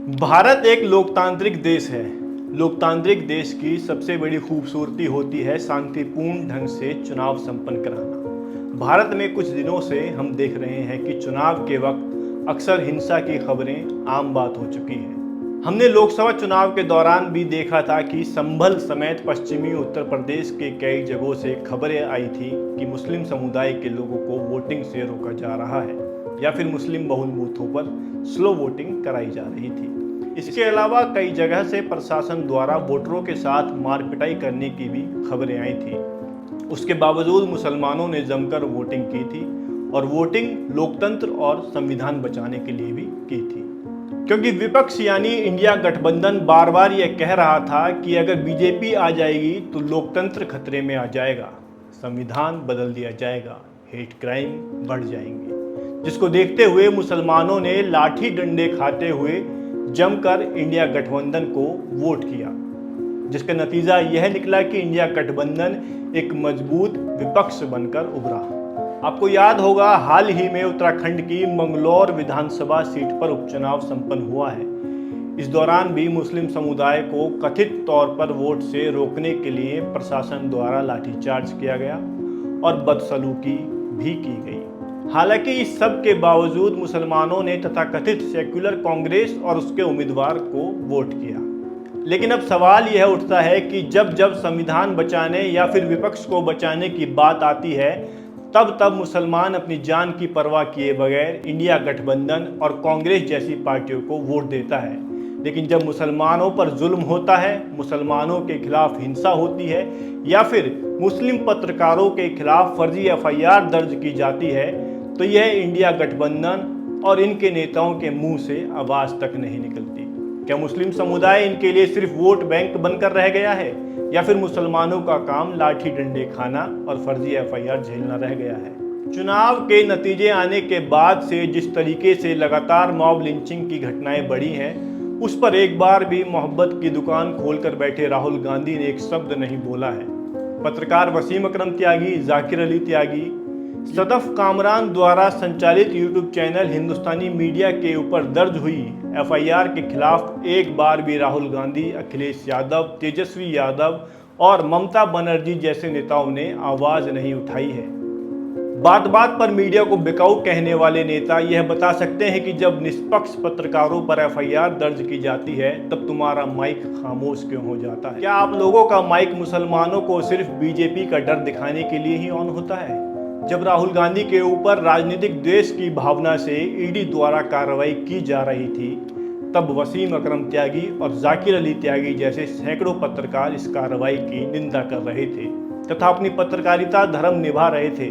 भारत एक लोकतांत्रिक देश है। लोकतांत्रिक देश की सबसे बड़ी खूबसूरती होती है शांतिपूर्ण ढंग से चुनाव संपन्न कराना। भारत में कुछ दिनों से हम देख रहे हैं कि चुनाव के वक्त अक्सर हिंसा की खबरें आम बात हो चुकी हैं। हमने लोकसभा चुनाव के दौरान भी देखा था कि संभल समेत पश्चिमी उत्तर प्रदेश के कई जगहों से खबरें आई थी कि मुस्लिम समुदाय के लोगों को वोटिंग से रोका जा रहा है या फिर मुस्लिम बहुल बूथों पर स्लो वोटिंग कराई जा रही थी। इसके अलावा कई जगह से प्रशासन द्वारा वोटरों के साथ मारपिटाई करने की भी खबरें आई थी। उसके बावजूद मुसलमानों ने जमकर वोटिंग की थी और वोटिंग लोकतंत्र और संविधान बचाने के लिए भी की थी, क्योंकि विपक्ष यानी इंडिया गठबंधन बार बार यह कह रहा था कि अगर बीजेपी आ जाएगी तो लोकतंत्र खतरे में आ जाएगा, संविधान बदल दिया जाएगा, हेट क्राइम बढ़ जाएंगे। जिसको देखते हुए मुसलमानों ने लाठी डंडे खाते हुए जमकर इंडिया गठबंधन को वोट किया, जिसका नतीजा यह निकला कि इंडिया गठबंधन एक मजबूत विपक्ष बनकर उभरा। आपको याद होगा, हाल ही में उत्तराखंड की मंगलौर विधानसभा सीट पर उपचुनाव संपन्न हुआ है। इस दौरान भी मुस्लिम समुदाय को कथित तौर पर वोट से रोकने के लिए प्रशासन द्वारा लाठीचार्ज किया गया और बदसलूकी भी की गई। हालांकि इस सब के बावजूद मुसलमानों ने तथाकथित सेक्युलर कांग्रेस और उसके उम्मीदवार को वोट किया। लेकिन अब सवाल यह उठता है कि जब जब संविधान बचाने या फिर विपक्ष को बचाने की बात आती है, तब तब मुसलमान अपनी जान की परवाह किए बगैर इंडिया गठबंधन और कांग्रेस जैसी पार्टियों को वोट देता है। लेकिन जब मुसलमानों पर जुल्म होता है, मुसलमानों के खिलाफ हिंसा होती है या फिर मुस्लिम पत्रकारों के खिलाफ फर्जी एफआईआर दर्ज की जाती है, तो यह इंडिया गठबंधन और इनके नेताओं के मुंह से आवाज तक नहीं निकलती। क्या मुस्लिम समुदाय इनके लिए सिर्फ वोट बैंक बनकर रह गया है या फिर मुसलमानों का काम लाठी डंडे खाना और फर्जी एफआईआर झेलना रह गया है? चुनाव के नतीजे आने के बाद से जिस तरीके से लगातार मॉब लिंचिंग की घटनाएं बढ़ी हैं, उस पर एक बार भी मोहब्बत की दुकान खोलकर बैठे राहुल गांधी ने एक शब्द नहीं बोला है। पत्रकार वसीम अकरम त्यागी, जाकिर अली त्यागी, सदफ कामरान द्वारा संचालित यूट्यूब चैनल हिंदुस्तानी मीडिया के ऊपर दर्ज हुई एफआईआर के खिलाफ एक बार भी राहुल गांधी, अखिलेश यादव, तेजस्वी यादव और ममता बनर्जी जैसे नेताओं ने आवाज नहीं उठाई है। बात बात पर मीडिया को बिकाऊ कहने वाले नेता यह बता सकते हैं कि जब निष्पक्ष पत्रकारों पर एफआईआर दर्ज की जाती है तब तुम्हारा माइक खामोश क्यों हो जाता है? क्या आप लोगों का माइक मुसलमानों को सिर्फ बीजेपी का डर दिखाने के लिए ही ऑन होता है? जब राहुल गांधी के ऊपर राजनीतिक द्वेष की भावना से ईडी द्वारा कार्रवाई की जा रही थी, तब वसीम अकरम त्यागी और जाकिर अली त्यागी जैसे सैकड़ों पत्रकार इस कार्रवाई की निंदा कर रहे थे तथा अपनी पत्रकारिता धर्म निभा रहे थे।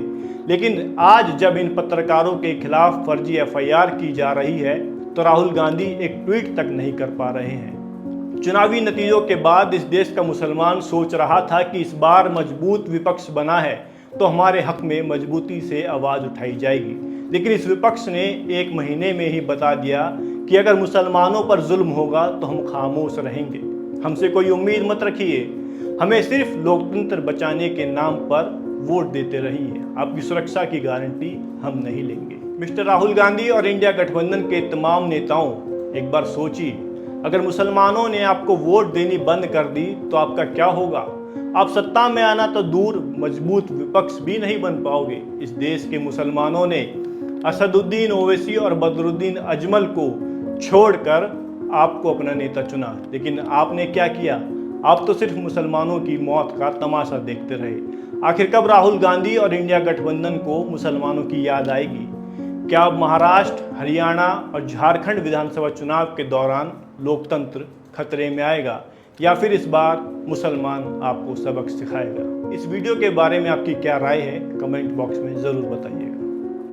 लेकिन आज जब इन पत्रकारों के खिलाफ फर्जी एफआईआर की जा रही है तो राहुल गांधी एक ट्वीट तक नहीं कर पा रहे हैं। चुनावी नतीजों के बाद इस देश का मुसलमान सोच रहा था कि इस बार मजबूत विपक्ष बना है तो हमारे हक में मजबूती से आवाज़ उठाई जाएगी। लेकिन इस विपक्ष ने एक महीने में ही बता दिया कि अगर मुसलमानों पर जुल्म होगा तो हम खामोश रहेंगे। हमसे कोई उम्मीद मत रखिए, हमें सिर्फ लोकतंत्र बचाने के नाम पर वोट देते रहिए, आपकी सुरक्षा की गारंटी हम नहीं लेंगे। मिस्टर राहुल गांधी और इंडिया गठबंधन के तमाम नेताओं, एक बार सोचिए, अगर मुसलमानों ने आपको वोट देनी बंद कर दी तो आपका क्या होगा? आप सत्ता में आना तो दूर, मजबूत विपक्ष भी नहीं बन पाओगे। इस देश के मुसलमानों ने असदुद्दीन ओवैसी और बदरुद्दीन अजमल को छोड़कर आपको अपना नेता चुना, लेकिन आपने क्या किया? आप तो सिर्फ मुसलमानों की मौत का तमाशा देखते रहे। आखिर कब राहुल गांधी और इंडिया गठबंधन को मुसलमानों की याद आएगी? क्या अब महाराष्ट्र, हरियाणा और झारखंड विधानसभा चुनाव के दौरान लोकतंत्र खतरे में आएगा या फिर इस बार मुसलमान आपको सबक सिखाएगा? इस वीडियो के बारे में आपकी क्या राय है, कमेंट बॉक्स में ज़रूर बताइएगा।